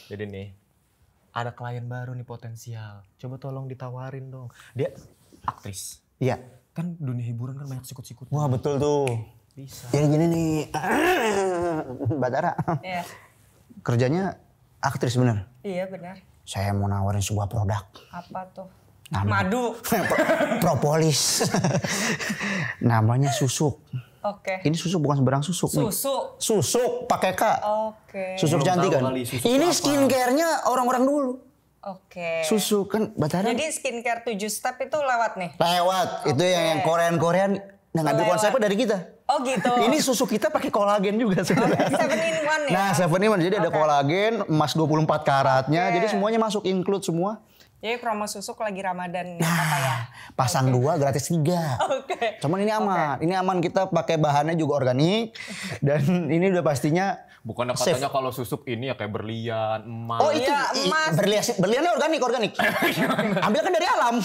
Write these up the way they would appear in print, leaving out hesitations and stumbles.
Jadi nih, ada klien baru nih potensial. Coba tolong ditawarin dong. Dia aktris. Iya. Kan dunia hiburan kan banyak sikut-sikut. Wah betul tuh. Bisa. Jadi gini nih, Batara. Iya. Kerjanya aktris bener. Iya benar. Saya mau nawarin sebuah produk. Apa tuh? Nama- Madu. Propolis. Namanya susuk. Oke. Ini susuk bukan sembarang susuk nih. Susu. susuk pakai K. Oke. Susuk Belum cantik tahu kan. kali susuk Ini apa. skincare-nya orang-orang dulu. Oke. Susuk kan Batara Jadi skincare 7 step itu lewat nih? lewat. Itu Oke. yang Korean nah, ngambil Lewat. konsepnya dari kita. Oh gitu. Ini susu kita pakai kolagen juga sebenarnya. 7 in 1 ya? Nah, 7-in-1 jadi ada Oke. kolagen, emas 24 karatnya. Oke. Jadi semuanya masuk include semua. Jadi promo susuk lagi Ramadan Nah, apa ya? pasang 2 gratis 3. Oke. Cuman ini aman. Ini aman, kita pakai bahannya juga organik dan ini udah pastinya Bukannya safe. katanya kalau susuk ini ya kayak berlian, emas. Oh itu Iya, emas. berliannya organik. Ambil kan dari alam.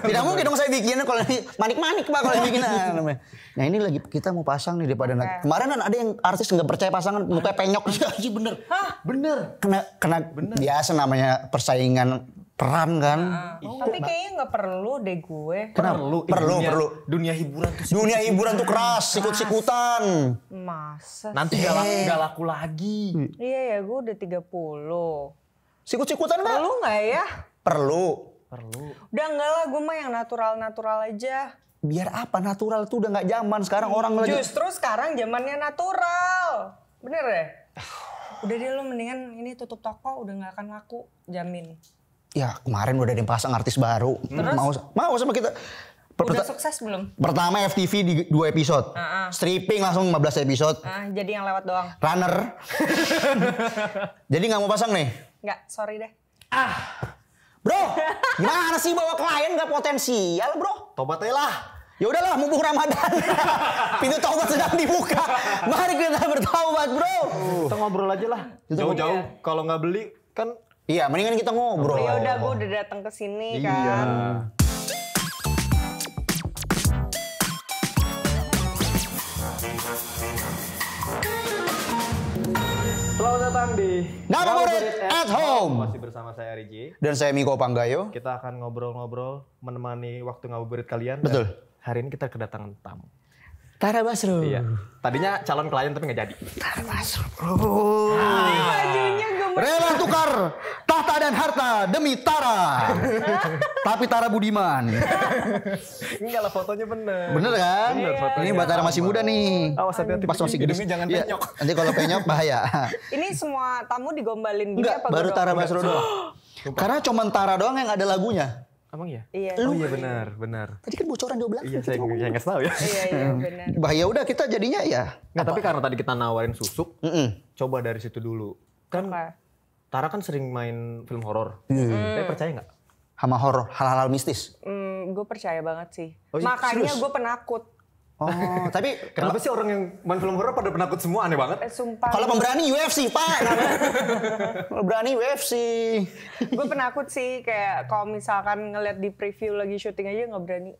Tidak mungkin dong saya bikin kalau ini manik-manik Pak kalau bikin namanya. Nah ini lagi kita mau pasang nih daripada nanti. Kemarin kan ada yang artis nggak percaya pasangan mukanya penyok. Iya bener. Bener. Kena biasa namanya persaingan peran kan. Tapi kayaknya nggak perlu deh gue. Perlu. Dunia hiburan tuh. Dunia hiburan tuh keras, sikut-sikutan. Masa? Nanti gak laku lagi. Iya ya, gue udah 30. Sikut-sikutan Mbak? Perlu nggak ya? Perlu. Udah enggak lah, gue mah yang natural-natural aja. Biar apa natural tuh udah nggak zaman sekarang orang lagi. Justru sekarang zamannya natural. Bener deh? Udah deh lu mendingan ini tutup toko, udah nggak akan laku, jamin. Ya kemarin udah ada yang pasang artis baru. Mau sama kita. Udah sukses belum? Pertama FTV di 2 episode. Stripping langsung 15 episode. Jadi yang lewat doang. Runner. Jadi nggak mau pasang nih? Nggak, sorry deh. Bro, gimana sih bawa klien nggak potensial bro? Tobat aja lah. Ya udahlah, mumpung Ramadan. Pintu taubat sedang dibuka. Mari kita bertaubat bro. Kita ngobrol aja lah. Jauh-jauh kalau nggak beli kan. Iya, mendingan kita ngobrol. Ya udah, gue udah datang ke sini kan. Iya. Selamat datang di Ngabuburit at Home. Masih bersama saya Riji. Dan saya Miko Panggayo. Kita akan ngobrol-ngobrol menemani waktu ngabuburit kalian. Betul. Dan hari ini kita kedatangan tamu. Tara Basro. Iya. Tadinya calon klien tapi nggak jadi. Tara Basro. Bajunya gemes. Rela tukar tahta dan harta demi Tara. Tapi Tara Budiman. Enggak lah, fotonya bener. Bener kan? Bener, fotonya Ini Batara masih muda nih. Awas hati-hati. Pas masih gede. Hidungnya jangan Iya, penyok. nanti kalau penyok bahaya. Ini semua tamu digombalin gini Enggak, apa baru gue Tara doang? Basro doang. Karena cuma Tara doang yang ada lagunya. Emang iya? Iya. Oh iya benar. Tadi kan bocoran dia bilang. Iya, saya nggak tahu ya. Iya, benar. Bahaya udah kita jadinya ya. Nggak, tapi karena tadi kita nawarin susuk, Mm-mm. coba dari situ dulu. Kan Apa? Tara kan sering main film horor. Tapi percaya nggak? Sama horor, hal-hal mistis. Gue percaya banget sih. Oh, iya? Makanya Serius? gue penakut. Oh, tapi Kenapa sih orang yang main film horor pada penakut semua? Aneh banget. Sumpah. kalau pemberani UFC, Pak. Kalau berani UFC. Gue penakut sih, kayak kalau misalkan ngeliat di preview lagi syuting aja nggak berani.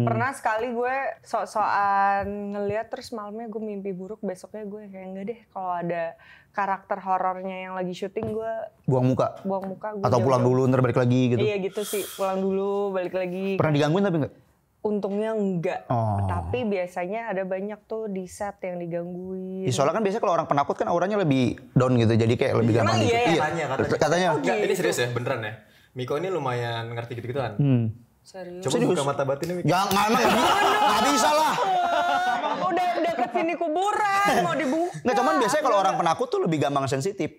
Pernah sekali gue sok-sokan ngeliat terus malamnya gue mimpi buruk, besoknya gue kayak enggak deh kalau ada karakter horornya yang lagi syuting gue Buang muka. buang muka. Gue Atau pulang dulu, ntar balik lagi gitu. Iya gitu sih, pulang dulu balik lagi. Pernah digangguin tapi enggak? Untungnya enggak, Oh. tapi biasanya ada banyak tuh di set yang digangguin. Ya, soalnya kan biasanya kalau orang penakut kan auranya lebih down gitu, jadi kayak lebih Emang gampang iya gitu. ya? Katanya. Enggak, ini serius ya, beneran ya. Miko ini lumayan ngerti gitu-gituan. Serius. Coba buka mata batinnya, Miko. Ya nggak bisa lah. Udah deket sini kuburan mau dibuka. Nggak, cuman biasanya kalau orang penakut tuh lebih gampang sensitif.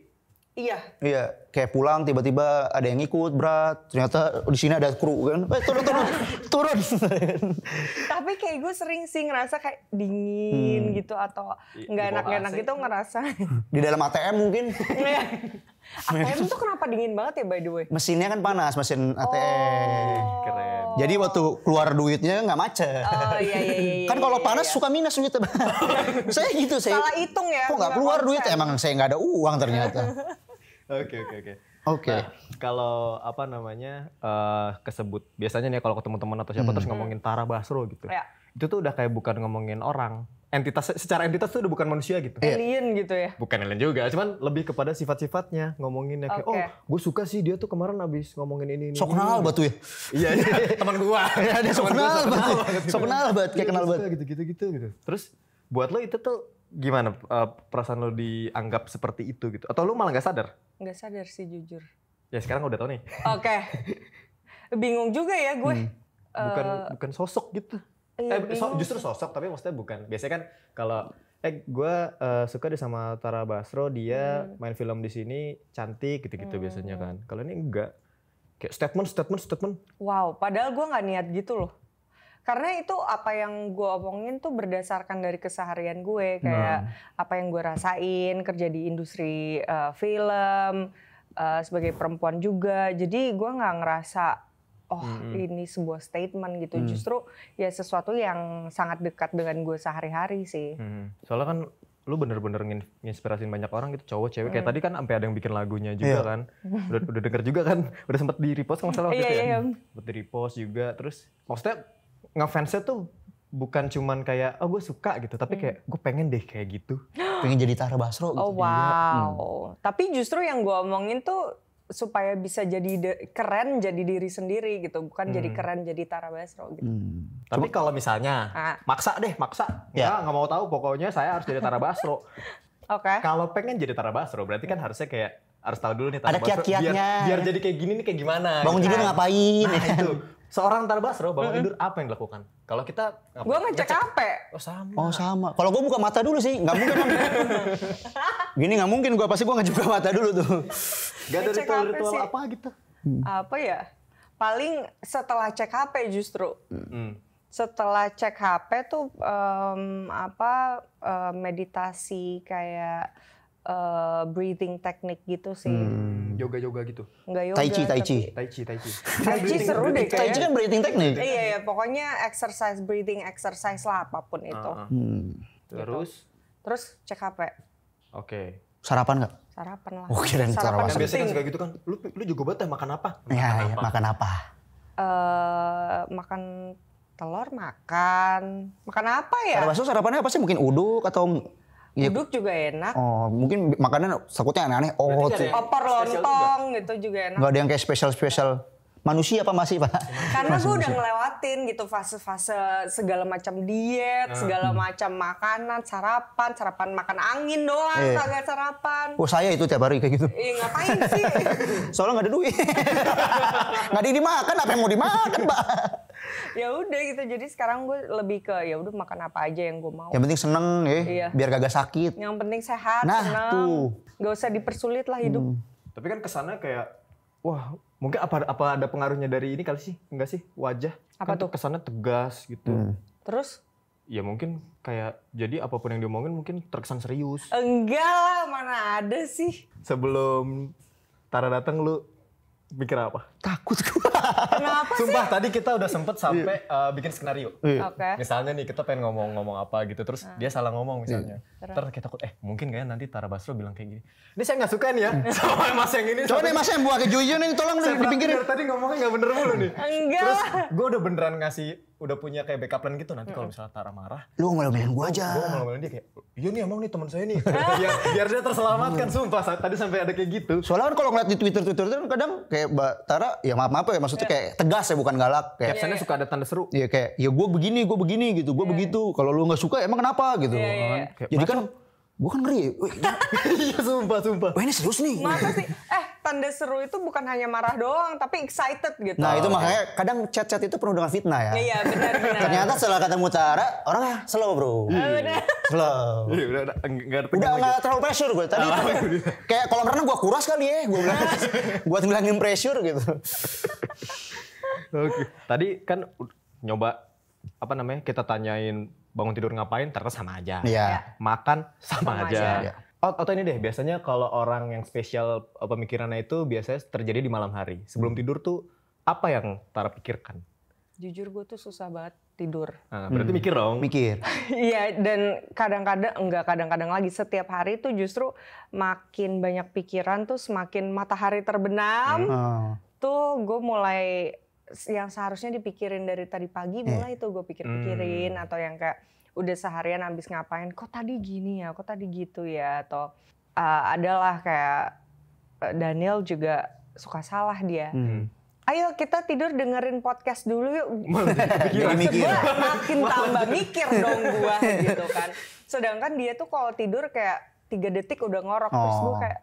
Iya. Iya, kayak pulang tiba-tiba ada yang ikut berat, ternyata di sini ada kru kan. Turun. Tapi kayak gue sering sih ngerasa kayak dingin gitu atau nggak Di bawah enak-enak AC. gitu ngerasa. Di dalam ATM mungkin. ATM tuh kenapa dingin banget ya by the way? Mesinnya kan panas, mesin ATM. Keren. Jadi waktu keluar duitnya nggak macet. Oh iya. Kan kalau panas suka minus duitnya. Saya gitu, saya. Salah hitung ya. Kok nggak keluar duit? Emang saya nggak ada uang ternyata. Oke. Oke. Nah, kalau apa namanya kesebut biasanya nih kalau ketemu teman atau siapa terus ngomongin Tara Basro gitu. Ya. Itu tuh udah kayak bukan ngomongin orang. secara entitas tuh udah bukan manusia gitu. Alien gitu ya. Bukan alien juga, cuman lebih kepada sifat-sifatnya ngomonginnya kayak gue suka sih dia tuh kemarin abis ngomongin ini. Sok kenal batu ya. Iya, teman gua. Iya, dia sok kenal banget. Sok kenal banget, kayak kenal banget. Gitu. Terus buat lo itu tuh gimana perasaan lo dianggap seperti itu gitu? Atau lo malah nggak sadar? Nggak sadar sih jujur. Ya sekarang udah tau nih. Oke. Bingung juga ya gue. Bukan sosok gitu. Iya, Justru sosok tapi maksudnya bukan. Biasanya kan kalau gue suka deh sama Tara Basro, dia main film di sini cantik gitu-gitu biasanya kan. Kalau ini enggak. Kayak statement. Wow, padahal gue nggak niat gitu loh. Karena itu apa yang gue omongin tuh berdasarkan dari keseharian gue. Kayak apa yang gue rasain, kerja di industri film, sebagai perempuan juga. Jadi gue nggak ngerasa, ini sebuah statement gitu. Justru ya sesuatu yang sangat dekat dengan gue sehari-hari sih. Soalnya kan lu bener-bener nginspirasin banyak orang gitu, cowok, cewek. Kayak tadi kan sampai ada yang bikin lagunya juga kan. Udah denger juga kan. Udah sempet di-repost kan masalah waktu itu ya. Sempet di-repost juga. Terus maksudnya ngefansnya tuh bukan cuman kayak, gue suka gitu. Tapi kayak, gue pengen deh kayak gitu. Pengen jadi Tara Basro gitu. Oh wow. Tapi justru yang gue omongin tuh supaya bisa jadi keren jadi diri sendiri gitu, bukan jadi keren jadi Tara Basro gitu. Tapi kalau misalnya maksa. Nggak mau tahu, pokoknya saya harus jadi Tara Basro. Oke. Kalau pengen jadi Tara Basro berarti kan harusnya kayak harus tahu dulu nih Tara Ada Basro kiat-kiatnya. biar jadi kayak gini nih kayak gimana. Bangun gitu tidur kan. ngapain? Nah itu. Seorang Tara Basro bangun tidur apa yang dilakukan? Kalau kita Gue ngecek HP. Oh sama. Kalau gue buka mata dulu sih, nggak mungkin. Gini nggak mungkin, gue pasti gue nggak buka mata dulu tuh. Gak ada Ngecek ritual HP sih. apa gitu. Apa ya? Paling setelah cek HP justru. Setelah cek HP tuh meditasi kayak breathing teknik gitu sih. Yoga gitu. Enggak yoga. Tai chi. Tai chi seru deh Tai chi kayaknya. kan breathing teknik. Iya, pokoknya breathing exercise lah apapun itu. Terus cek HP. Oke. Sarapan nggak? Sarapan lah. Oh, kirain Tara Sarapan Basro. Biasanya kan penting. suka gitu kan. Lu juga banget ya makan apa? Iya, makan apa? Makan telur, makan apa ya? Tara Basro sarapannya apa sih? Mungkin uduk atau Uduk juga enak. Oh, mungkin makanan takutnya aneh-aneh. Oh, Berarti nggak ada Opor lontong gitu juga enak. nggak ada yang kayak spesial manusia apa masih, Pak? Karena gue udah ngelewatin gitu fase-fase segala macam diet, segala macam makanan, sarapan makan angin doang, kagak sarapan. Oh, saya itu tiap hari kayak gitu. Ngapain sih? Soalnya nggak ada duit. Nggak ada yang dimakan, apa yang mau dimakan, Pak? Ya udah gitu. Jadi sekarang gue lebih ke ya udah makan apa aja yang gue mau. Yang penting seneng ya, Iya. biar kagak sakit. Yang penting sehat, Nah, seneng. tuh. Gak usah dipersulit lah hidup. Tapi kan kesannya kayak, wah mungkin apa ada pengaruhnya dari ini kali sih? Enggak sih, wajah. Apa kan tuh? Kesannya tegas gitu. Terus? Ya mungkin kayak, jadi apapun yang diomongin mungkin terkesan serius. Enggak lah, mana ada sih. Sebelum Tara datang lu mikir apa? Takut gua. Kenapa sih? Sumpah tadi kita udah sempet sampai bikin skenario. Oke. Misalnya nih kita pengen ngomong apa gitu, terus dia salah ngomong misalnya. Terus kita takut, mungkin kayaknya nanti Tara Basro bilang kayak gini. Ini saya nggak suka nih ya sama mas yang ini. Coba nih Mas yang buah kejujuran ini tolong Saya dipinggirin. dari tadi ngomongnya nggak bener mulu nih. Enggak Terus lah. gue udah beneran udah punya kayak backup plan gitu. Nanti kalau misalnya Tara marah, Lu ngomel-ngomelin gua aja. gue ngomongin dia kayak, iya nih emang nih teman saya nih. biar dia terselamatkan, sumpah. Tadi sampai ada kayak gitu. Soalnya kan kalau ngeliat di Twitter kan kadang kayak Mbak Tara, ya maaf ya maksudnya kayak tegas ya bukan galak. Kayak Captionnya suka ada tanda seru. ya kayak ya gue begini gitu, gue begitu. Kalau lu nggak suka emang kenapa gitu. Kayak, Jadi kan gue kan ngeri. Iya sumpah. Wah ini serius nih. Masa sih? Tanda seru itu bukan hanya marah doang, tapi excited gitu. Nah itu makanya kadang chat-chat itu penuh dengan fitnah ya. Iya benar. Ternyata setelah ketemu Tara, orangnya slow bro. Slow. Iya udah nggak ada Udah tegang lagi. nggak terlalu pressure gue. Tadi kayak kolam renang gue kuras kali ya. Gue bilang buat ngilangin pressure gitu. Oke. Tadi kan nyoba kita tanyain bangun tidur ngapain, ternyata sama aja. Iya. Makan sama aja. aja. Atau ini deh, biasanya kalau orang yang spesial pemikirannya itu biasanya terjadi di malam hari. Sebelum tidur tuh apa yang Tara pikirkan? Jujur gue tuh susah banget tidur. Nah, berarti mikir dong. Mikir. Iya, dan kadang-kadang lagi setiap hari tuh justru makin banyak pikiran tuh semakin matahari terbenam. Tuh gue mulai yang seharusnya dipikirin dari tadi pagi mulai tuh gue pikir-pikirin atau yang kayak udah seharian habis ngapain, kok tadi gini ya, kok tadi gitu ya, atau adalah kayak Daniel juga suka salah dia. Ayo kita tidur dengerin podcast dulu yuk. Jadi mikir. Gua makin tambah mikir dong gua gitu kan. Sedangkan dia tuh kalau tidur kayak 3 detik udah ngorok. Terus gua kayak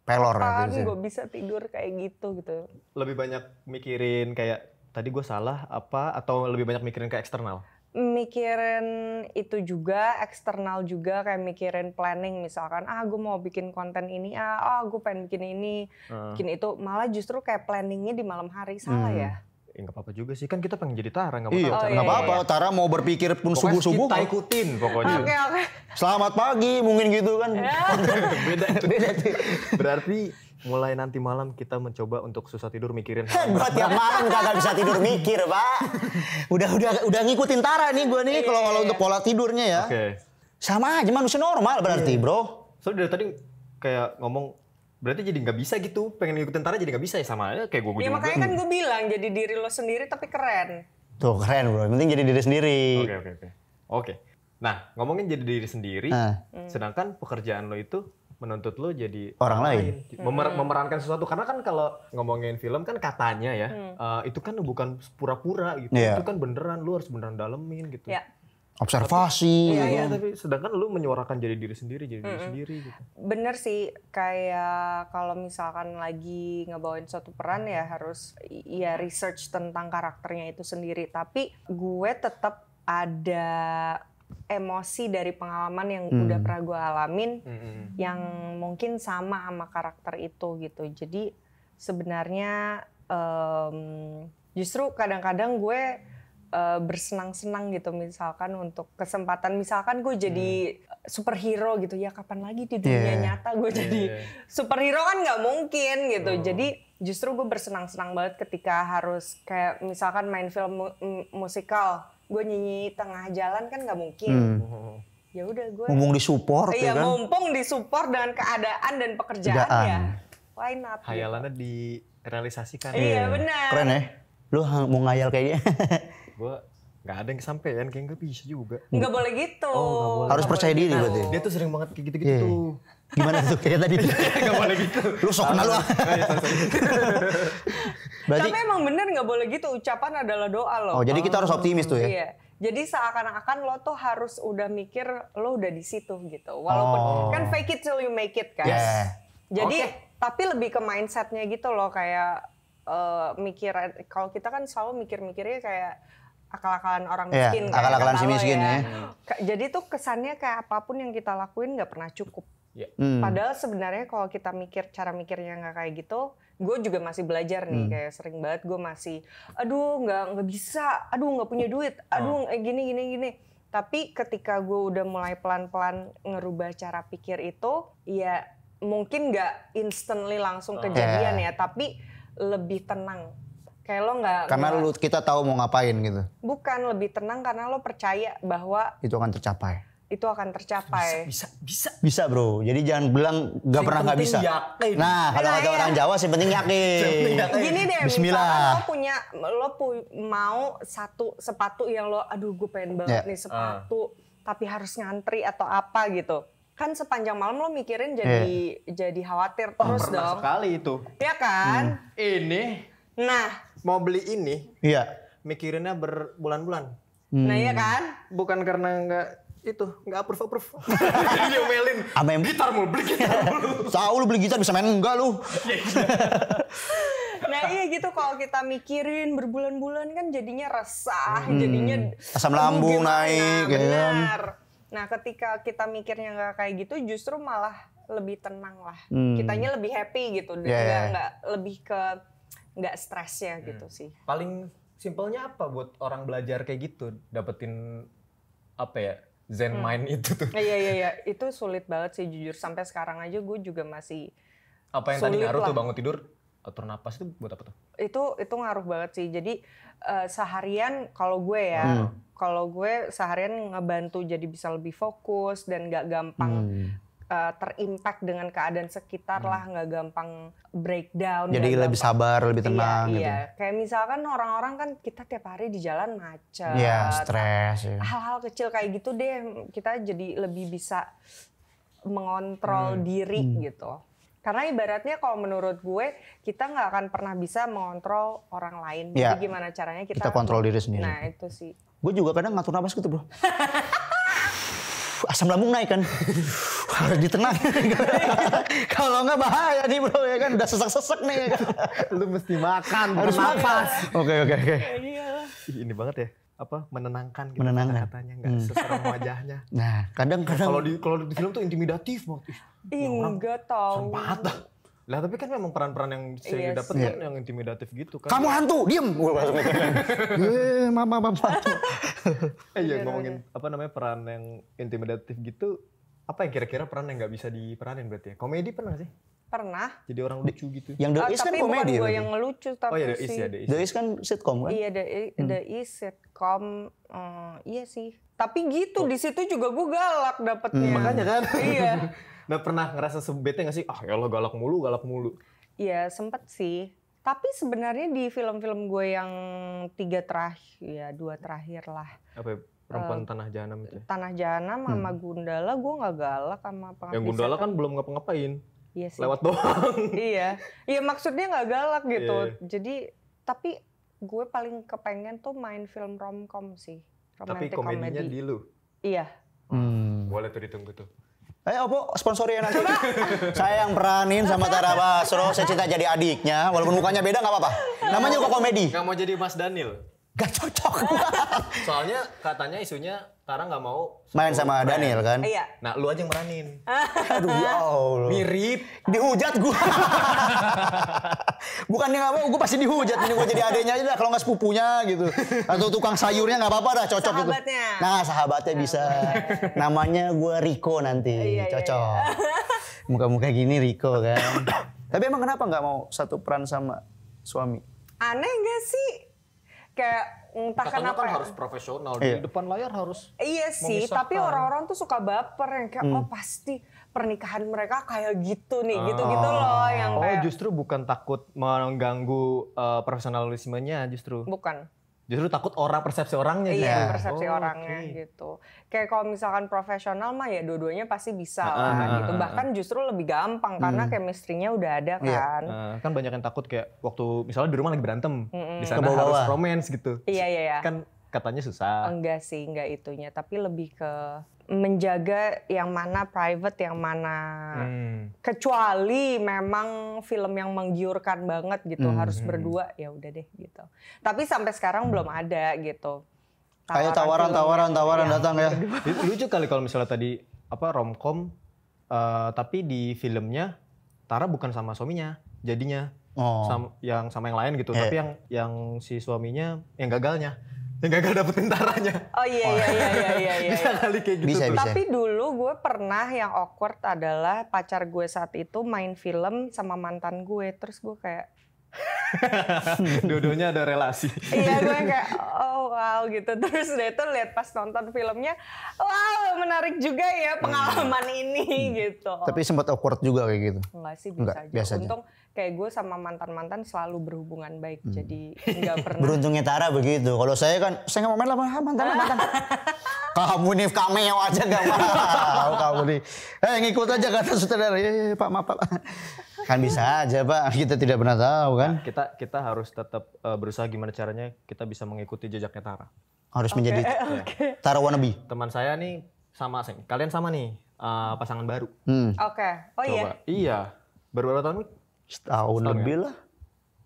pelor apaan gitu. gue bisa tidur kayak gitu. Lebih banyak mikirin kayak tadi gue salah apa atau lebih banyak mikirin ke eksternal? Mikirin itu juga, eksternal juga, kayak mikirin planning misalkan, gue mau bikin konten ini, gue pengen bikin ini, bikin itu, malah justru kayak planningnya di malam hari, salah ya? Nggak apa-apa juga sih, kan kita pengen jadi Tara, nggak Iya, masalah. nggak apa-apa. Tara mau berpikir pun subuh-subuh. Kita ikutin pokoknya. Oke. Selamat pagi, mungkin gitu kan. Beda tuh. Berarti mulai nanti malam kita mencoba untuk susah tidur mikirin Gua tiap malam kagak bisa tidur mikir, Pak. Udah ngikutin Tara nih gua nih kalau untuk pola tidurnya ya. Oke. Sama aja manusia normal berarti, Bro. Soalnya dari tadi kayak ngomong berarti jadi nggak bisa gitu, pengen ngikutin Tara jadi nggak bisa ya, sama aja kayak gue Ya juga. makanya kan gue bilang jadi diri lo sendiri tapi keren. Tuh keren, Bro. Yang penting jadi diri sendiri. Oke. Nah, ngomongin jadi diri sendiri, sedangkan pekerjaan lo itu menuntut lo jadi orang lain. Memerankan sesuatu. Karena kan kalau ngomongin film kan katanya ya, itu kan bukan pura-pura gitu. Iya. Itu kan beneran, lo harus beneran dalemin gitu. Ya. Observasi. Iya, tapi sedangkan lo menyuarakan jadi diri sendiri gitu. Bener sih, kayak kalau misalkan lagi ngebawain suatu peran ya harus ya research tentang karakternya itu sendiri. Tapi gue tetap ada emosi dari pengalaman yang udah pernah gue alamin, yang mungkin sama karakter itu gitu. Jadi sebenarnya justru kadang-kadang gue bersenang-senang gitu, misalkan untuk kesempatan, misalkan gue jadi superhero gitu, ya kapan lagi di dunia nyata gue jadi superhero kan nggak mungkin gitu. Jadi justru gue bersenang-senang banget ketika harus kayak misalkan main film musikal, gue nyanyi tengah jalan kan nggak mungkin. Ya udah gue mumpung disupport ya kan. Mumpung disupport dengan keadaan dan pekerjaan ya. Why not? Hayalannya direalisasikan. Iya benar. Keren ya. Lu mau ngayal kayak dia. Gue nggak ada yang kesampean, kayak nggak bisa juga. Nggak boleh gitu. Harus percaya diri berarti. Dia tuh sering banget kayak gitu-gitu tuh. Gimana tuh kayak tadi? Nggak boleh gitu. Lu sok kenal lu. Berarti, tapi emang bener nggak boleh gitu, ucapan adalah doa loh. oh jadi kita harus optimis tuh ya? Iya. Jadi seakan-akan lo tuh harus udah mikir lo udah di situ gitu. Walaupun kan fake it till you make it kan. Jadi tapi lebih ke mindsetnya gitu loh, kayak mikir, kalau kita kan selalu mikir-mikirnya kayak akal-akalan orang miskin. Akal-akalan si miskin ya. Jadi tuh kesannya kayak apapun yang kita lakuin nggak pernah cukup. Padahal sebenarnya kalau kita mikir, cara mikirnya nggak kayak gitu, gue juga masih belajar nih, kayak sering banget gue masih, aduh nggak bisa, aduh nggak punya duit, aduh gini. Tapi ketika gue udah mulai pelan-pelan ngerubah cara pikir itu, ya mungkin nggak instantly langsung kejadian ya, tapi lebih tenang. Kayak lo nggak. Karena kita tahu mau ngapain gitu. Bukan, lebih tenang karena lo percaya bahwa itu akan tercapai. Itu akan tercapai. Bisa bro. Jadi jangan bilang nggak pernah nggak bisa. Yakin. Nah kalau kata orang Jawa sih penting yakin. Gini deh, Bismillah. misalkan lo mau satu sepatu yang lo, aduh gue pengen banget nih sepatu, tapi harus ngantri atau apa gitu. Kan sepanjang malam lo mikirin jadi khawatir terus dong. Sekali itu. Ya kan? Ini. Nah. Mau beli ini. Iya. Mikirinnya berbulan-bulan. Nah iya kan? Bukan karena nggak approve. Diomelin. Gitar mau beli gitar mulu. Tahu lu beli gitar bisa main enggak lu? Nah iya gitu, kalau kita mikirin berbulan-bulan kan jadinya resah, jadinya asam lambung naik. Benar. Nah ketika kita mikirnya nggak kayak gitu, justru malah lebih tenang lah. Kitanya lebih happy gitu, nggak lebih ke nggak stresnya gitu sih. Paling simpelnya apa buat orang belajar kayak gitu, dapetin apa ya, zen mind itu tuh? Iya, itu sulit banget sih jujur. Sampai sekarang aja gue juga masih apa yang tadi ngaruh tuh bangun tidur, atur napas itu buat apa tuh? Itu ngaruh banget sih. Jadi seharian kalau gue seharian ngebantu jadi bisa lebih fokus dan nggak gampang terimpact dengan keadaan sekitar lah, nggak gampang breakdown. Jadi lebih sabar, lebih tenang gitu. Iya, kayak misalkan orang-orang kan kita tiap hari di jalan macet. Iya, stres. Ya. Hal-hal kecil kayak gitu deh, kita jadi lebih bisa mengontrol diri gitu. Karena ibaratnya kalau menurut gue, kita nggak akan pernah bisa mengontrol orang lain. Jadi gimana caranya kita kontrol diri sendiri. Nah itu sih. Gue juga kadang ngatur nafas gitu bro. Asam lambung naik kan. Harus ditenangin. Kalau nggak bahaya nih bro ya kan. Udah sesek-sesek nih ya kan. Lu mesti makan, harus nafas. Oke. Ini banget ya. Apa menenangkan gitu kata-katanya, nggak seserem wajahnya. Nah kadang-kadang kalau di film tuh intimidatif banget. Enggak tahu. Serem banget dah. Lah tapi kan memang peran-peran yang saya dapet kan yang intimidatif gitu kan. Kamu hantu, diem. Mama. Iya ngomongin apa namanya peran yang intimidatif gitu. Apa yang kira-kira peran yang nggak bisa diperanin berarti ya? Komedi pernah sih? Pernah. Jadi orang lucu gitu. Yang The Is kan komedi. Tapi bukan gue yang ngelucu tapi The Is ya, The Is kan sitcom kan? Iya, The Is sitcom. Iya sih. Tapi gitu, di situ juga gue galak dapetnya. Makanya kan? Iya. Nah pernah ngerasa bete gak sih? Ya Allah galak mulu. Iya sempet sih. Tapi sebenarnya di film-film gue yang 2 terakhir lah. Apa ya? Perempuan Tanah Jahanam itu? Tanah Jahanam sama Gundala gue gak galak sama pengabdi. Yang Gundala kan belum ngapa-ngapain. Iya sih. Lewat doang. Iya maksudnya gak galak gitu. Jadi tapi gue paling kepengen tuh main film romcom sih. Tapi komedinya di lu? Iya. Boleh tuh ditunggu tuh. Opo sponsorin nanti. Saya yang peranin sama Tara Basro, saya cinta jadi adiknya, walaupun mukanya beda nggak apa-apa. Namanya juga komedi. Nggak mau jadi Mas Daniel? Gak cocok. Soalnya katanya isunya Tara nggak mau main sama Daniel kan? Iya. Nah lu aja yang meranin. Aduh ya Allah. Mirip. Dihujat gua. Bukannya nggak mau, gue pasti dihujat. Ini gue jadi adeknya aja dah, kalau nggak sepupunya gitu. Atau tukang sayurnya nggak apa-apa dah, cocok gitu. Nah sahabatnya bisa. Namanya gue Riko nanti, cocok. Muka-muka gini Riko kan. Tapi emang kenapa nggak mau satu peran sama suami? Aneh gak sih? Kayak entah katanya kenapa kan harus profesional, di depan layar harus iya sih, tapi orang-orang tuh suka baper yang kayak oh pasti pernikahan mereka kayak gitu nih, gitu-gitu loh yang kayak justru bukan takut mengganggu profesionalismenya justru. Bukan. Justru takut persepsi orangnya gitu. Iya, persepsi orangnya gitu. Kayak kalau misalkan profesional mah ya dua-duanya pasti bisa lah gitu. Bahkan justru lebih gampang karena chemistry-nya udah ada kan. Kan banyak yang takut kayak waktu misalnya di rumah lagi berantem, di sana harus romance gitu. Iya. Kan katanya susah. Enggak sih, enggak itunya. Tapi lebih ke menjaga yang mana private, yang mana kecuali memang film yang menggiurkan banget gitu harus berdua, ya udah deh gitu. Tapi sampai sekarang belum ada gitu. Kayak tawaran datang ya. Lucu kali kalau misalnya tadi romcom, tapi di filmnya Tara bukan sama suaminya, jadinya sama yang lain gitu. Tapi yang si suaminya yang gagalnya. Yang gagal dapetin Taranya. Oh iya. Bisa kali kayak gitu. Bisa. Tapi dulu gue pernah yang awkward adalah pacar gue saat itu main film sama mantan gue. Terus gue kayak dua-duanya ada relasi. Iya gue kayak oh wow gitu. Terus udah itu lihat pas nonton filmnya, wow menarik juga ya pengalaman ini gitu. Tapi sempat awkward juga kayak gitu? Enggak sih, biasa aja. Untung kayak gue sama mantan-mantan selalu berhubungan baik. Jadi enggak pernah. Beruntungnya Tara begitu. Kalau saya kan, saya nggak mau main lah mantan. Kamu nih cameo aja nggak mau. Kamu nih. Ngikut aja kata sutradara. Pak maaf Pak. Kan bisa aja Pak, kita tidak pernah tahu kan. Kita harus tetap berusaha gimana caranya kita bisa mengikuti jejaknya Tara. Harus menjadi Tara wannabe. Teman saya nih kalian sama nih pasangan baru. Oke. Oh coba. Iya. Baru berapa tahun? Setahun lebih lah.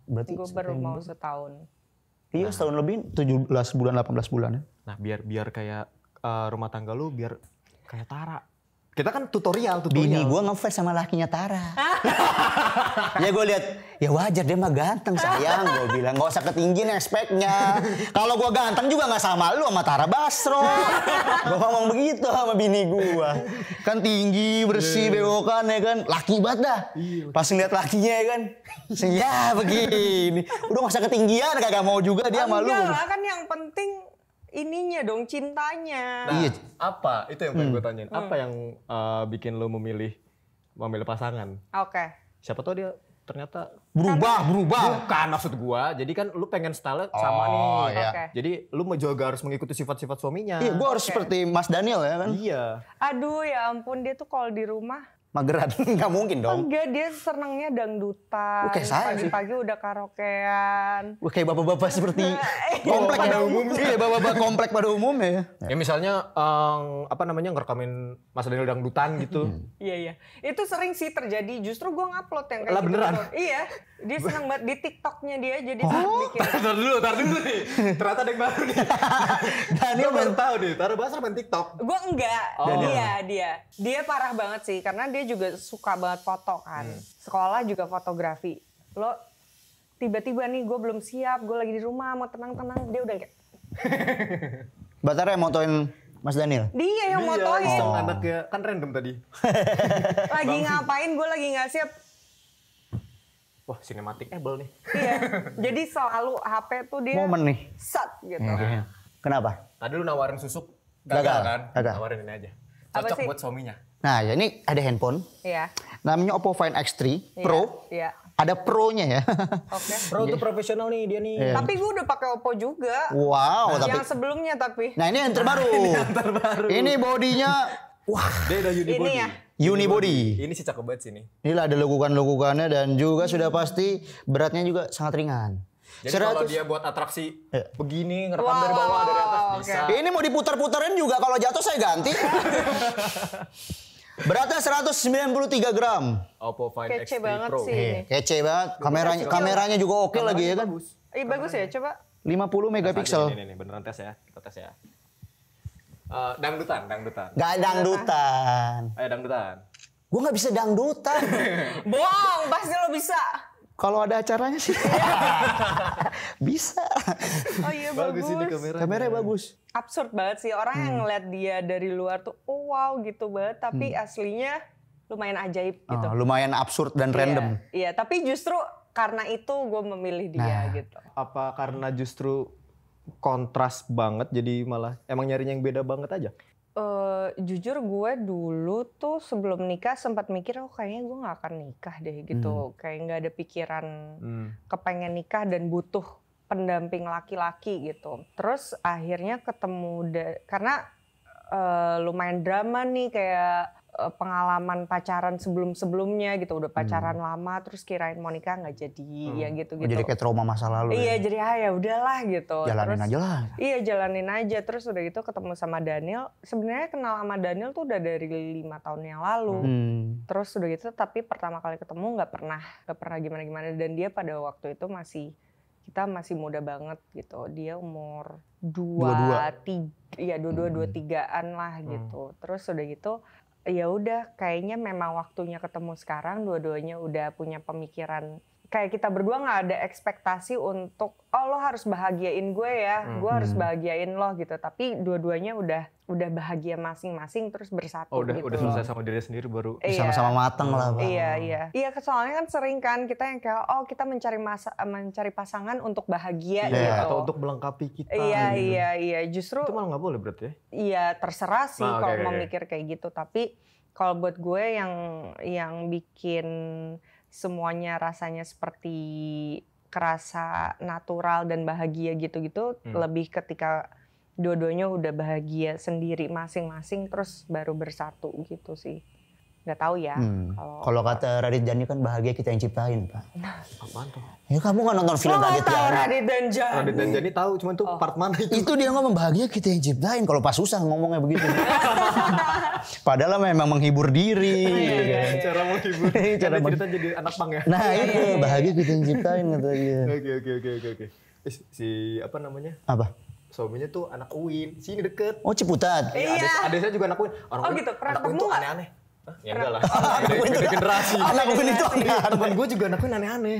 Berarti gue baru mau setahun. Iya setahun lebih, 17 bulan, 18 bulan ya. Nah biar kayak rumah tangga lu biar kayak Tara. Kita kan tutorial. Bini gue ngefans sama lakinya Tara. Ya gue lihat, ya wajar dia mah ganteng sayang. Gue bilang gak usah ketinggian expect-nya. Kalau gue ganteng juga gak sama lu sama Tara Basro. Gue ngomong begitu sama bini gue. Kan tinggi, bersih, bewokan ya kan. Laki banget dah. Pas ngeliat lakinya ya kan. Ya begini. Udah gak usah ketinggian, kagak mau juga dia sama lu. Enggak lah kan yang penting ininya dong, cintanya. Nah, apa? Itu yang pengen gue tanyain. Apa yang bikin lo memilih memilih pasangan. Oke. Siapa tahu dia ternyata Berubah. bukan maksud gua. Jadi kan lu pengen style sama nih. Iya. Oke. Jadi lu juga harus mengikuti sifat-sifat suaminya. Iya, gue harus seperti Mas Daniel ya kan. Iya. Aduh ya ampun, dia tuh kalau di rumah Mageran, nggak mungkin dong. enggak, dia senangnya dangdutan. Kayak saya sih. Pagi-pagi udah karaokean. Wah, kayak bapak-bapak seperti komplek pada umumnya. Iya, bapak-bapak komplek pada umumnya. Ya misalnya ngerekamin Mas Daniel dangdutan gitu. Iya. Itu sering sih terjadi. Justru gue ngupload yang kayak Lah, gitu. beneran? Iya. Dia senang banget di TikToknya dia. Jadi senang bikin. Tar dulu nih. Ternyata ada yang baru nih. Daniel baru tahu nih. Taruh bahasa main TikTok. Gue enggak. Dia parah banget sih. Karena dia juga suka banget foto kan. Sekolah juga fotografi. Lo tiba-tiba nih gue belum siap. Gue lagi di rumah mau tenang-tenang. Dia udah kayak. Batara yang motoin Mas Daniel? Dia yang motoin. Iseng anaknya. Kan random tadi. Lagi ngapain, gue lagi gak siap. Wah, cinematicable nih. Iya, jadi selalu HP tuh dia Momen nih. set gitu. Oke. Kenapa? Tadi lu nawarin susuk. Gagal. Gagal kan? Gagal. Nawarin ini aja. Apa Cocok sih? buat suaminya. Nah, ya ini ada handphone. Iya. Namanya Oppo Find X3 Pro. Iya. Ada Pro-nya ya. Oke. Bro tuh profesional nih dia nih. Iya. Tapi gue udah pakai Oppo juga. Wow, tapi Yang sebelumnya tapi. nah ini yang terbaru. Ini bodinya Dia udah unibody. Ini ya. unibody. Ini sih cakep banget sih nih. Inilah ada lekukan-lekukannya dan juga sudah pasti beratnya juga sangat ringan. Jadi kalau dia buat atraksi Iya. begini ngerekam dari bawah dari atas bisa. Ini mau diputar-putarin juga kalau jatuh saya ganti. Beratnya 193 gram. Oppo Find Kece X3 banget Pro. sih ini. Kece banget. Kameranya juga oke lagi ya kan. Bagus. Bagus ya, coba. 50 megapiksel. Ini beneran tes ya. Kita tes ya. Dangdutan. Gak dangdutan. Ayo dangdutan. Gue nggak bisa dangdutan. Bohong, pasti lo bisa. Kalau ada acaranya sih. Bisa. Oh iya bagus. ini kamera. Kameranya bagus. Absurd banget sih orang yang ngeliat dia dari luar tuh, oh wow gitu banget. Tapi aslinya lumayan ajaib gitu. Lumayan absurd dan random. Iya, tapi justru karena itu gue memilih dia gitu. Apa karena justru kontras banget jadi malah emang nyarinya yang beda banget aja? Jujur gue dulu tuh sebelum nikah sempat mikir oh kayaknya gue nggak akan nikah deh gitu. Kayak nggak ada pikiran kepengen nikah dan butuh pendamping laki-laki gitu. Terus akhirnya ketemu karena lumayan drama nih kayak pengalaman pacaran sebelum-sebelumnya gitu. Udah pacaran lama terus kirain mau nikah nggak jadi ya gitu-gitu. Jadi kayak trauma masa lalu. Iya, Ya. jadi ya udahlah gitu. Jalanin Terus, aja lah. Iya, jalanin aja. Terus udah gitu ketemu sama Daniel. Sebenarnya kenal sama Daniel tuh udah dari 5 tahun yang lalu. Terus udah gitu tapi pertama kali ketemu nggak pernah gimana-gimana dan dia pada waktu itu kita masih muda banget gitu. Dia umur 23-an lah gitu. Terus udah gitu ya udah kayaknya memang waktunya ketemu sekarang, dua-duanya udah punya pemikiran kayak kita berdua nggak ada ekspektasi untuk oh lo harus bahagiain gue ya, gue harus bahagiain lo gitu. Tapi dua-duanya udah bahagia masing-masing terus bersatu. Oh, udah gitu. selesai sama diri sendiri baru. Sama-sama mateng lah. Bang. Iya. Soalnya kan sering kan kita yang kayak oh kita mencari pasangan untuk bahagia gitu. Atau untuk melengkapi kita. Iya. Justru itu malah nggak boleh berarti ya? Iya terserah sih kalau mau okay. mikir kayak gitu. Tapi kalau buat gue yang bikin semuanya rasanya seperti kerasa natural dan bahagia gitu-gitu lebih ketika dua-duanya udah bahagia sendiri masing-masing terus baru bersatu gitu sih. Nggak tahu ya. Kalau kata Radit Djani kan bahagia kita yang ciptain, Pak. Apaan tuh? Ya kamu kan nonton film Radit Djani. Radit dan Djani tahu, cuman tuh part mana itu? Itu dia ngomong bahagia kita yang ciptain. Kalau pas susah ngomongnya begitu. Padahal memang menghibur diri. Cara menghibur. Cara cerita jadi anak pang ya? Nah itu bahagia kita yang ciptain kata dia. Oke. Si apa namanya? Apa? Suaminya tuh anak UIN. Sini deket. Oh Ciputat. Iya. Ada saya juga anak UIN. Oh gitu, pernah anak UIN ketemu tuh nggak? aneh-aneh. Ya enggak lah. Beda generasi. Anak UIN itu aneh. Temen gue juga anak UIN aneh-aneh.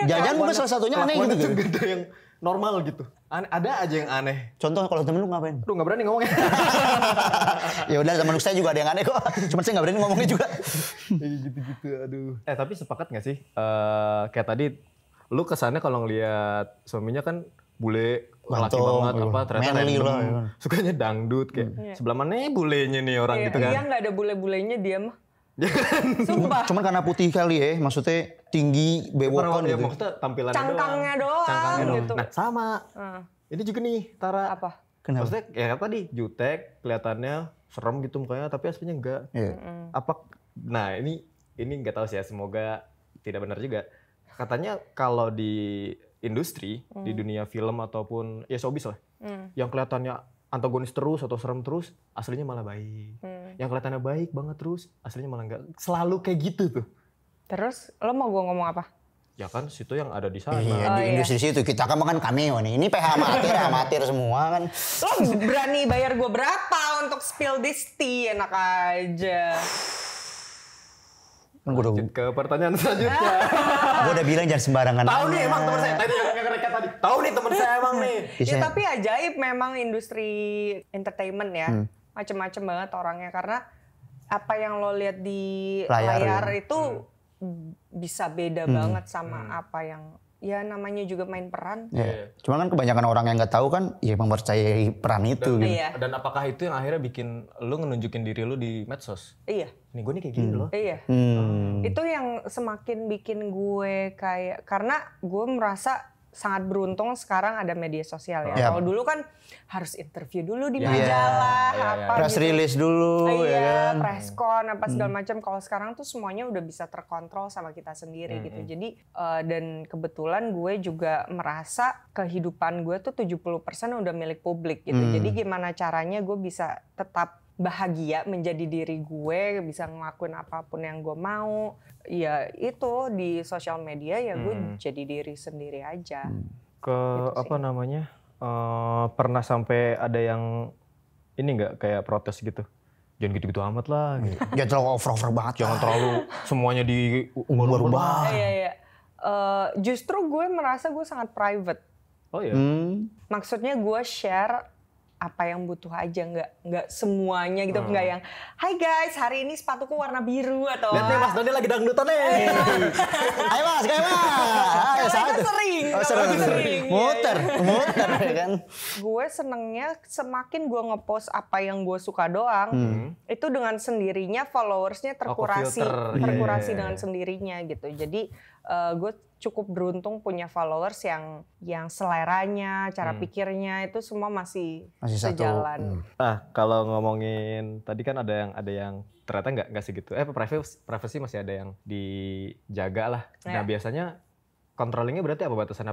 Jangan mungkin salah satunya aneh gitu. Kelakuannya tuh beda yang normal gitu. Ada aja yang aneh. Contoh kalau temen lu ngapain? Aduh nggak berani ngomongnya. Ya udah temen saya juga ada yang aneh kok. Cuma saya nggak berani ngomongnya juga. Gitu-gitu aduh. Tapi sepakat nggak sih? Kayak tadi lu kesannya kalau ngelihat suaminya kan bule laki banget apa ternyata manly random. lah, ya. Sukanya dangdut kayak sebelah mana bulenya nih orang gitu kan. Iya nggak ada bule-bulenya dia mah. Sumpah. Cuman karena putih kali ya, maksudnya tinggi, bewokan Ya, gitu. maksudnya tampilannya Cangkangnya doang gitu. Nah sama. Ini juga nih Tara. Apa? Kenapa? Maksudnya ya tadi jutek, kelihatannya serem gitu mukanya, tapi aslinya enggak. Iya. Nah ini nggak tahu sih ya, semoga tidak benar juga. Katanya kalau di industri, di dunia film ataupun ya showbiz lah, yang kelihatannya antagonis terus atau serem terus, aslinya malah baik. Yang kelihatannya baik banget terus, aslinya malah enggak. Selalu kayak gitu tuh. Terus lo mau gue ngomong apa? Ya kan situ yang ada di sana. Iya, di industri situ kita kan makan cameo nih. Ini PH amatir semua kan. Lo berani bayar gue berapa untuk spill this tea? Enak aja. Kan gue Lanjut ke pertanyaan selanjutnya. udah bilang jangan sembarangan. Tahu nih emang teman saya, tadi yang ngerekat tadi. Tahu nih teman saya emang nih. Ya tapi ajaib memang industri entertainment ya. Macem-macem banget orangnya karena apa yang lo lihat di layar itu bisa beda banget sama apa yang ya namanya juga main peran. Ya. Cuma kan kebanyakan orang yang nggak tahu kan ya mempercayai peran itu gitu. Iya. Dan apakah itu yang akhirnya bikin lu nunjukin diri lu di medsos? Iya. Nih gue nih kayak gini loh. Iya. Itu yang semakin bikin gue kayak karena gue merasa sangat beruntung sekarang ada media sosial ya. Kalau dulu kan harus interview dulu di majalah, apa Press gitu. release dulu ya kan. Press con apa segala macam. Kalau sekarang tuh semuanya udah bisa terkontrol sama kita sendiri gitu. Jadi dan kebetulan gue juga merasa kehidupan gue tuh 70% udah milik publik gitu. Jadi gimana caranya gue bisa tetap bahagia menjadi diri gue, bisa ngelakuin apapun yang gue mau. Ya itu di sosial media ya gue jadi diri sendiri aja. Ke apa namanya? Pernah sampai ada yang ini nggak kayak protes gitu? Jangan gitu-gitu amat lah. Gitu. Jangan terlalu over banget. Jangan terlalu semuanya di ubah-ubah. Iya. Justru gue merasa gue sangat private. Oh iya. Maksudnya gue share apa yang butuh aja, nggak semuanya gitu, nggak yang Hai guys, hari ini sepatuku warna biru atau Lihat nih Mas Dani lagi dangdutan nih. Ayo Mas, ayo Mas. Kalau itu sering. Muter ya kan. Gue senengnya semakin gue ngepost apa yang gue suka doang, itu dengan sendirinya followersnya terkurasi dengan sendirinya gitu. Jadi gue cukup beruntung punya followers yang seleranya, cara pikirnya itu semua masih sejalan. Nah, kalau ngomongin tadi kan ada yang ternyata nggak segitu. Privacy masih ada yang dijaga lah. Nah, biasanya controllingnya berarti apa batasan?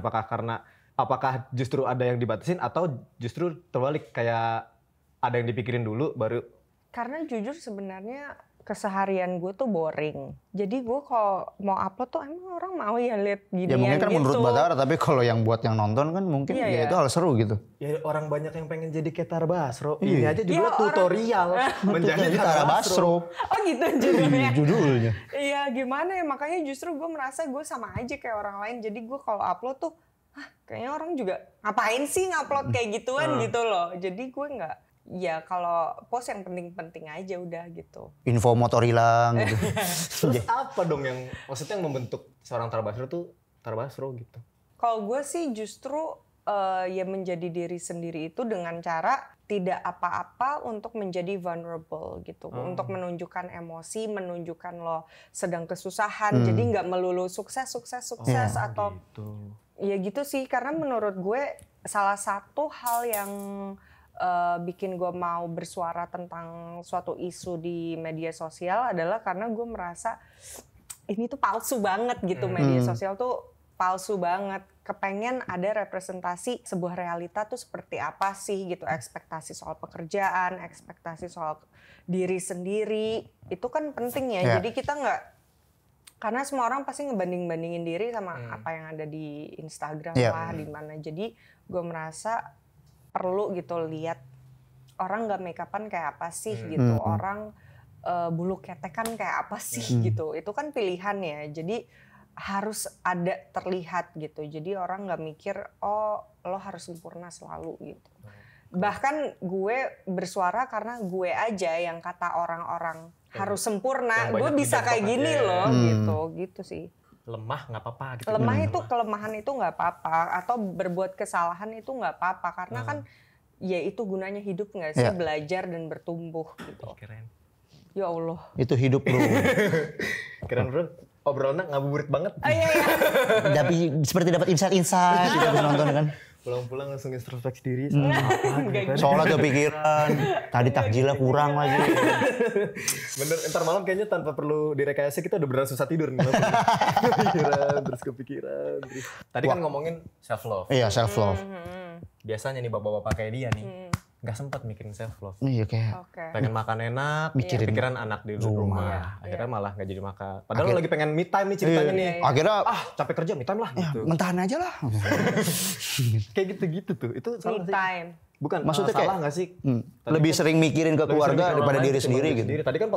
Apakah justru ada yang dibatasin atau justru terbalik kayak ada yang dipikirin dulu baru? Karena jujur sebenarnya keseharian gue tuh boring. Jadi gue kalau mau upload tuh emang orang mau ya lihat gini ya mungkin kan gitu. menurut Batara, tapi kalau yang buat yang nonton kan mungkin ya itu hal seru gitu. Ya orang banyak yang pengen jadi kayak Tara Basro. Ini aja judulnya tutorial menjadi Tara Basro. Oh gitu judulnya. Judulnya. Iya gimana ya, makanya justru gue merasa gue sama aja kayak orang lain. Jadi gue kalau upload tuh kayaknya orang juga ngapain sih ngupload kayak gituan gitu loh. Jadi gue nggak. Ya kalau post yang penting-penting aja udah gitu. Info motor hilang gitu. Terus apa dong yang maksudnya yang membentuk seorang Tara Basro tuh Tara Basro gitu? Kalau gue sih justru ya menjadi diri sendiri itu dengan cara tidak apa-apa untuk menjadi vulnerable gitu. Untuk menunjukkan emosi, menunjukkan lo sedang kesusahan. Jadi nggak melulu sukses atau gitu. Ya gitu sih, karena menurut gue salah satu hal yang bikin gue mau bersuara tentang suatu isu di media sosial adalah karena gue merasa ini tuh palsu banget gitu. Media sosial tuh palsu banget. Kepengen ada representasi sebuah realita tuh seperti apa sih gitu. Ekspektasi soal pekerjaan, ekspektasi soal diri sendiri, itu kan penting ya. Jadi kita nggak, karena semua orang pasti ngebanding-bandingin diri sama apa yang ada di Instagram lah, di mana. Jadi gue merasa perlu gitu lihat orang nggak make upan kayak apa sih gitu, orang bulu ketekan kayak apa sih gitu. Itu kan pilihan ya, jadi harus ada terlihat gitu. Jadi orang nggak mikir oh lo harus sempurna selalu gitu. Bahkan gue bersuara karena gue aja yang kata orang-orang harus sempurna, gue bisa kayak gini loh gitu sih. Lemah nggak apa-apa gitu. Lemah itu, kelemahan itu nggak apa-apa, atau berbuat kesalahan itu nggak apa-apa, karena kan ya itu gunanya hidup nggak sih, belajar dan bertumbuh gitu. Keren. Ya Allah. Itu hidup bro. Keren bro, obrolannya ngabuburit banget. Iya. Tapi seperti dapat insight gitu nonton kan. Pulang-pulang langsung introspeksi diri sama apa gitu kan. Soalnya kepikiran, tadi takjilnya kurang lagi. Bener, ntar malam kayaknya tanpa perlu direkayasa kita udah beneran susah tidur nih. Kepikiran. Tadi kan ngomongin self love. Iya, self love. Biasanya nih bapak-bapak kayak dia nih, nggak sempat mikirin self love. Iya kayak Pengen makan enak, pikiran anak di rumah. Akhirnya malah nggak jadi makan. Padahal lagi pengen me time nih ceritanya nih. Akhirnya Capek kerja me time lah gitu. mentahan aja lah. Kayak gitu-gitu tuh. Itu salah Me sih. time. Bukan Maksudnya salah kayak- nggak sih? Lebih sering mikirin ke keluarga daripada diri sendiri gitu. Tadi kan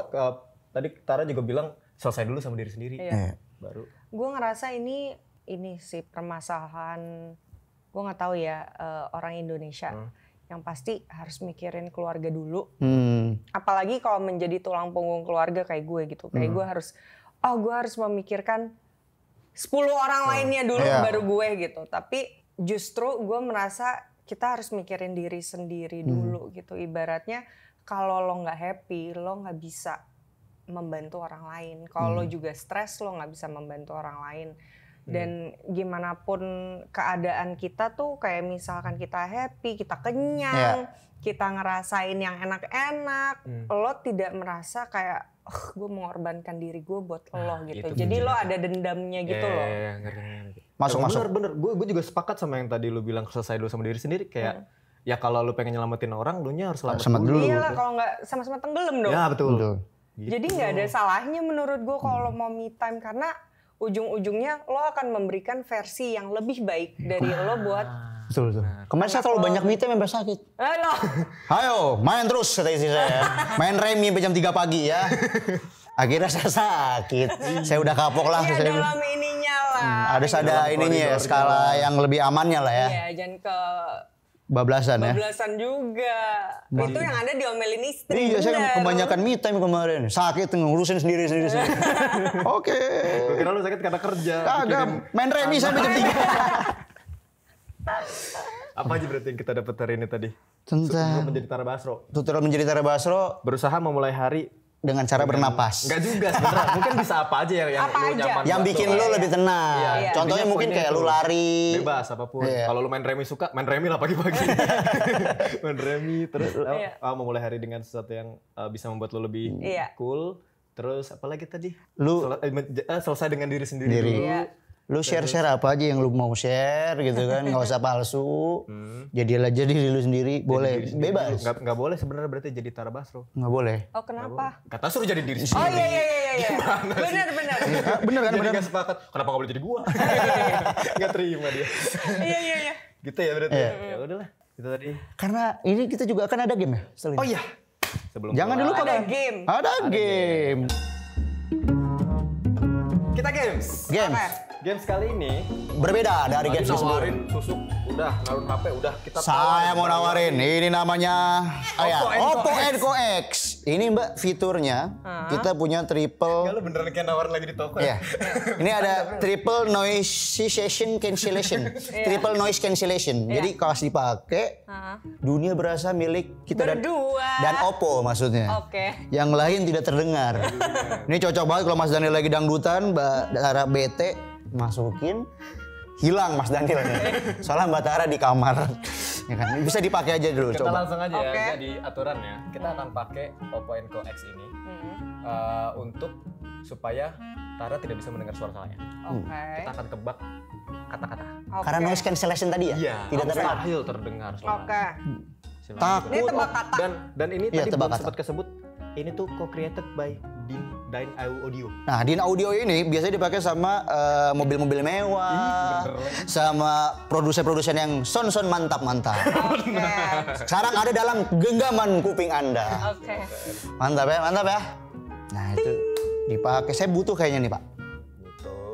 tadi Tara juga bilang selesai dulu sama diri sendiri. Iya. Baru. Gue ngerasa ini sih permasalahan, gue nggak tahu ya orang Indonesia yang pasti harus mikirin keluarga dulu. Apalagi kalau menjadi tulang punggung keluarga kayak gue gitu, kayak gue harus memikirkan 10 orang lainnya dulu baru gue gitu. Tapi justru gue merasa kita harus mikirin diri sendiri dulu gitu. Ibaratnya kalau lo nggak happy, lo nggak bisa membantu orang lain. Kalau lo juga stres, lo nggak bisa membantu orang lain. Dan gimana pun keadaan kita tuh kayak misalkan kita happy, kita kenyang, kita ngerasain yang enak-enak, lo tidak merasa kayak gue mengorbankan diri gue buat lo gitu. Jadi lo ada dendamnya gitu loh. Masuk. Bener. Gue juga sepakat sama yang tadi lu bilang selesai dulu sama diri sendiri. Kayak ya kalau lu pengen nyelamatin orang, lu nya harus selamat dulu. Iya lah, kalau nggak sama-sama tenggelam dong. Ya betul. Gitu. Jadi nggak ada salahnya menurut gue kalau mau me time, karena ujung-ujungnya lo akan memberikan versi yang lebih baik dari lo buat. Betul. Kemarin saya terlalu banyak me time sampai sakit. Halo. Ayo, main terus kata istri saya. Main remi sampai jam 3 pagi ya. Akhirnya saya sakit. Saya udah kapok lah. Ya Saya dalam ininya lah. harus ada ininya ya, skala yang lebih amannya lah ya. Iya, jangan ke Bablasan ya. bablasan juga. Itu yang ada diomelin istri. Iya, saya bener. kebanyakan me time kemarin. Sakit ngurusin sendiri. Oke. Gue kira lu sakit karena kerja. Kagak, main remi sampai jam 3. Apa aja berarti yang kita dapat hari ini tadi? Tentang Menjadi Tara Basro. tutorial menjadi Tara Basro Berusaha memulai hari dengan cara bernapas. Enggak juga sebenarnya. Mungkin bisa apa aja yang Apa lu aja? nyaman. Yang buat bikin lu. lu lebih tenang. Iya. Contohnya Intinya mungkin poinnya kayak itu. lu lari. Bebas apapun. Iya. Kalau lu main remi suka, main remi lah pagi-pagi. Main remi terus memulai hari dengan sesuatu yang bisa membuat lu lebih cool. Terus apalagi tadi? Lu Selesai dengan diri sendiri Diri. dulu. Iya. Lu share apa aja yang lu mau share gitu kan, nggak usah palsu. Jadilah jadi diri lu sendiri, boleh bebas. Enggak boleh sebenarnya berarti jadi Tara Basro. Nggak boleh. Oh, kenapa? Kata suruh jadi diri sendiri. Oh iya. Benar. Bener kan? Jadi nggak sepakat. Kenapa nggak boleh jadi gua? Nggak terima dia. Iya. Gitu ya berarti. Ya udahlah. Itu tadi. Karena ini kita juga akan ada game ya. setelah ini. Oh iya. Sebelum Jangan keluar, dilupakan. Ada game. Ada game. Kita games. Game. Games kali ini Berbeda dari games nawarin sebelumnya. susuk, udah naruh HP, udah kita Saya mau nawarin, ini namanya Oppo Oppo Enco X. Ini Mbak fiturnya, kita punya Ya triple. lu beneran kayak nawarin lagi di toko Ya, ini ada triple noise cancellation, triple noise cancellation. Jadi kalau dipakai, dunia berasa milik kita Berdua. dan Oppo maksudnya. Oke. Yang lain tidak terdengar. Ini cocok banget kalau Mas Daniel lagi dangdutan, Mbak Tara bete, masukin, hilang Mas Danielnya. Soalnya Mbak Tara di kamar. Ya kan? Bisa dipakai aja dulu. Kita Coba. langsung aja Oke. ya, jadi aturannya kita akan pakai Oppo Enco X ini untuk supaya Tara tidak bisa mendengar suara saya. Oke. Kita akan tebak kata-kata. Karena noise cancellation tadi ya? Iya. Tidak terdengar. Mustahil terdengar suara. Oke. Silakan. Takut. Ini tebak kata. Dan ini Iya, tadi tebak belum kata. sempat kesebut. Ini tuh co-created by Dine Audio. Nah, Din Audio ini biasanya dipakai sama mobil-mobil mewah, sama produsen-produsen yang son-son mantap-mantap. Oke. Sekarang ada dalam genggaman kuping Anda. Oke. Mantap ya. Nah, itu dipakai. Saya butuh kayaknya nih, Pak.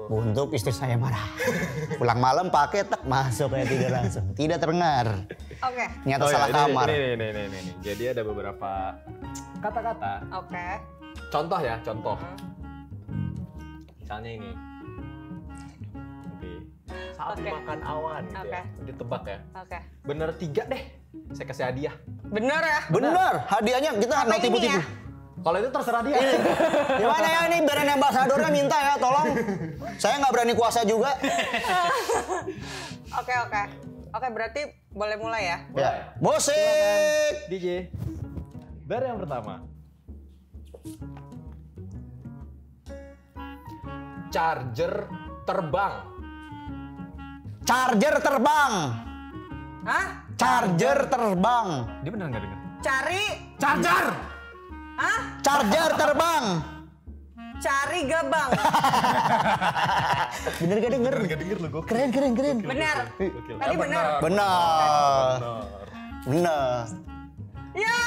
Untuk istri saya marah. Pulang malam pakai tak masuk kayak tidur langsung. Tidak terdengar. Oke. Nyata salah kamar. Ini. Jadi ada beberapa kata-kata. Oke. Contoh ya, contoh. Misalnya ini. Nanti saat Oke. makan awan gitu Oke. ya. Nanti tebak ya. Oke. Bener 3 deh. Saya kasih hadiah. Bener ya? Benar, hadiahnya kita Apa nggak ini tipu-tipu. ya? Kalau itu terserah dia. Gimana ya ini brand ambassadornya minta ya, tolong. Saya nggak berani kuasa juga. Oke, berarti boleh mulai ya? Ya. Musik. DJ. Dari yang pertama. Charger terbang. Charger terbang. Hah? Charger terbang. Dia benar nggak dengar? Cari? Charger. Hah? Charger terbang. Cari gabang. Bener gak denger? Nggak denger lu, gokil. Keren. Benar. Tadi benar. Benar. Benar. Ya.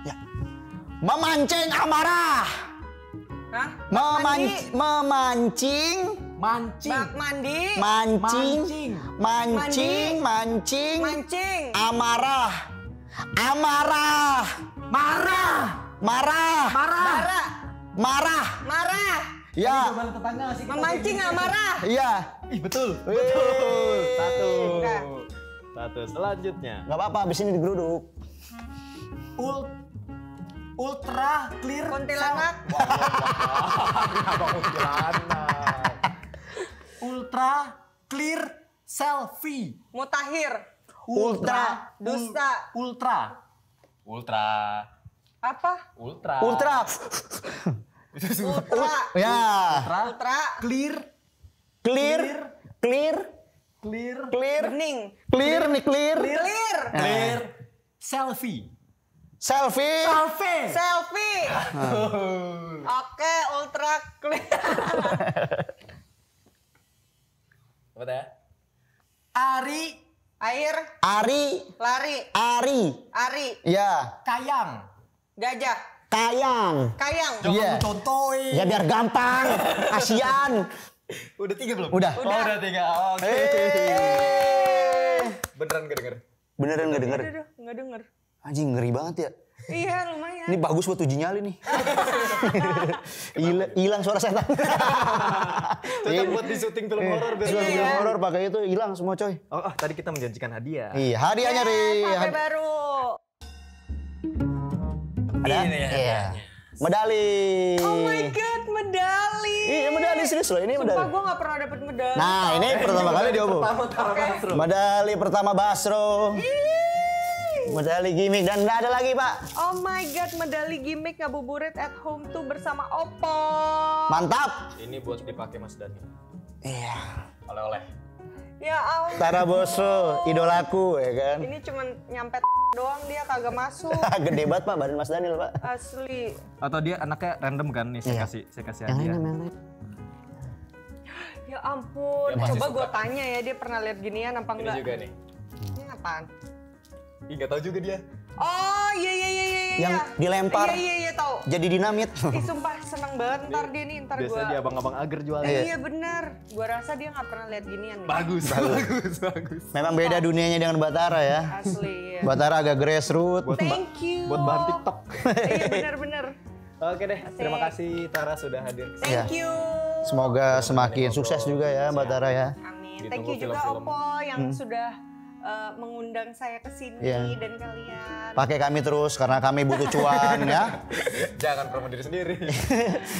Ya. Memancing amarah. Hah? Memancing. Bak mandi. Mancing. Mancing. Amarah. Marah. Ya. Memancing amarah. Iya. Ih, betul. Satu. Selanjutnya. Gak apa-apa, abis ini digeruduk. Ultra clear. Kuntilanak. Kenapa kuntilanak? Ultra clear selfie. Mutakhir. Ultra. Dusta. Ultra. Apa? Ultra. Ultra. Ya. Ultra. Clear. Bening. Clear nih, clear. Clear. Selfie. Selfie. Oke, ultra clear. Apa ya? Air. Ari. Ari. Ya. Kayang. Gajah. Kayang. Iya. Contohin. Ya biar gampang. Kasian. Udah 3 belum? Udah. Oh, udah 3. Oke. Beneran gak denger? Beneran gak denger? Udah, nggak denger. Anjing ngeri banget ya. Iya, lumayan. Ini bagus buat uji nyali nih. Hilang suara setan. Cocok buat di syuting film horor. Film horor pakai itu hilang semua coy. Oh, tadi kita menjanjikan hadiah. Iya, hadiahnya Ri. Sampai baru. Ada? Iya. Medali. Oh my god, medali. Iya, medali serius loh, ini medali. Sumpah gue gak pernah dapet medali. Nah, ini pertama kali diobo. Medali pertama Basro. Medali gimmick dan nggak ada lagi, Pak. Oh my god, medali gimmick ngabuburit at home tuh bersama Oppo. Mantap. Ini buat dipakai Mas Dani. Iya. Oleh-oleh. Ya ampun. Tara Bosro, idolaku ya kan. Ini cuman nyampe doang dia kagak masuk. Gede banget Pak badan Mas Daniel, Pak. Asli. Atau dia anaknya random kan nih, saya kasih hadiah. Ya ampun. Ya, coba suka. gue tanya ya dia pernah lihat ginian apa Ini enggak? juga nih. Ini apaan? Ih, nggak tahu juga dia. Oh iya. Yang dilempar. Iya tahu. Jadi dinamit. Ih sumpah seneng banget ntar dia nih ntar gue. Biasanya dia abang-abang agar jualnya. Iya bener. Gue rasa dia nggak pernah lihat ginian. nih. Bagus. Memang beda dunianya dengan Batara ya. Asli. Ya. Batara agak grassroots. Thank you. Buat bahan TikTok. Iya bener. Oke deh, terima kasih Tara sudah hadir. Thank you. Semoga semakin sukses juga ya Batara ya. Amin. Ditunggu Thank you juga film-film. Oppo yang sudah mengundang saya ke sini Iya. dan kalian. Pakai kami terus karena kami butuh cuan ya. Jangan promo diri sendiri.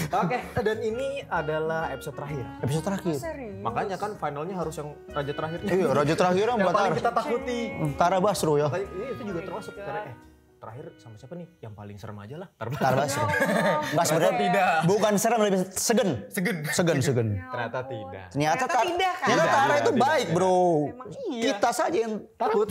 Oke, dan ini adalah episode terakhir. Episode terakhir. Serius? Makanya kan finalnya harus yang raja terakhirnya. Iya, raja terakhir yang Yang paling Batara. kita takuti. Tara Basro ya. Makanya itu juga termasuk karena terakhir sama siapa nih? Yang paling serem aja lah. Tara Basro. Enggak sebenarnya tidak. bukan serem lebih segen. Segen. Ternyata tidak. Ternyata tidak, kan? Ternyata Tara itu Tidak. baik, Bro. Emang Kita saja yang Takut.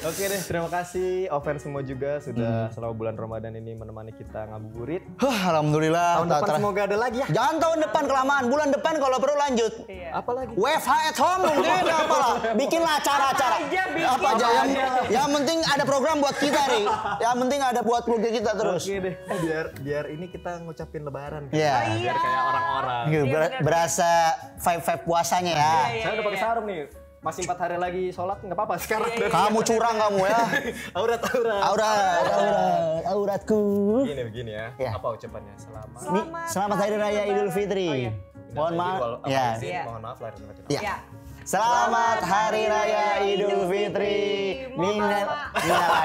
Oke deh, terima kasih Oven semua juga sudah selama bulan Ramadan ini menemani kita ngabuburit. Alhamdulillah. Tahun depan semoga ada lagi ya. Jangan tahun depan kelamaan, bulan depan kalau perlu lanjut. Iya. Apa lagi? WFH at home mungkin apalah. Bikinlah acara-acara. Apa aja bikin. Apa aja yang penting ada program buat kita, Ri. Yang penting ada buat keluarga kita terus. Oke deh, biar ini kita ngucapin lebaran. Iya. Biar kayak orang-orang. Gitu, berasa vibe puasanya ya. Saya udah pakai sarung nih. Masih 4 hari lagi sholat, nggak apa-apa sekarang. Kamu curang kamu ya. Auratku. Begini ya. Ya. Apa ucapannya? Selamat Hari Raya Idul Fitri. Oh, iya. Mohon maaf. Ya. Ya. Mohon maaf lahir dan batin. Ya. Ya. Selamat Hari Raya Idul Fitri. Minal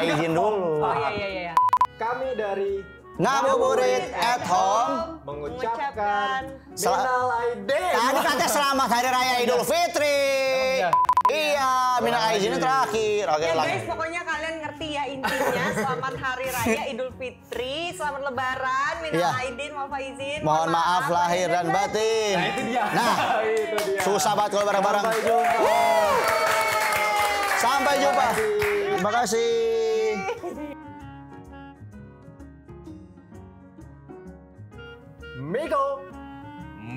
izin dulu. Oh iya. Kami dari Ngabuburit at Home mengucapkan minal aidin. Tadi katanya selamat Hari Raya Idul Fitri. Iya, minal aidin terakhir. Oke, Ya ulang. guys, pokoknya kalian ngerti ya intinya. Selamat Hari Raya Idul Fitri, selamat Lebaran, minal Iya. aidin, maaf izin. Mohon maaf lahir dan batin. Nah itu dia. Nah, itu dia. susah banget kalau bareng-bareng. Sampai jumpa. Sampai jumpa. Terima kasih.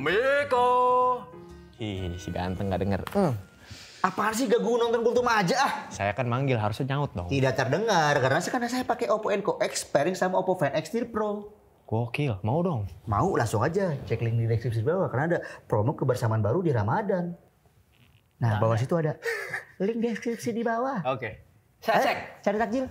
Miko. Ih, si ganteng gak denger. Apaan sih gagu nonton kultum aja ah? Saya kan manggil, harusnya nyaut dong. Tidak terdengar karena saya pakai Oppo Enco X pairing sama Oppo Find X3 Pro. Gokil, mau dong. Mau langsung aja cek link di deskripsi bawah karena ada promo kebersamaan baru di Ramadan. Nah, bawah situ ada link deskripsi di bawah. Oke. Saya cek. Cari takjil.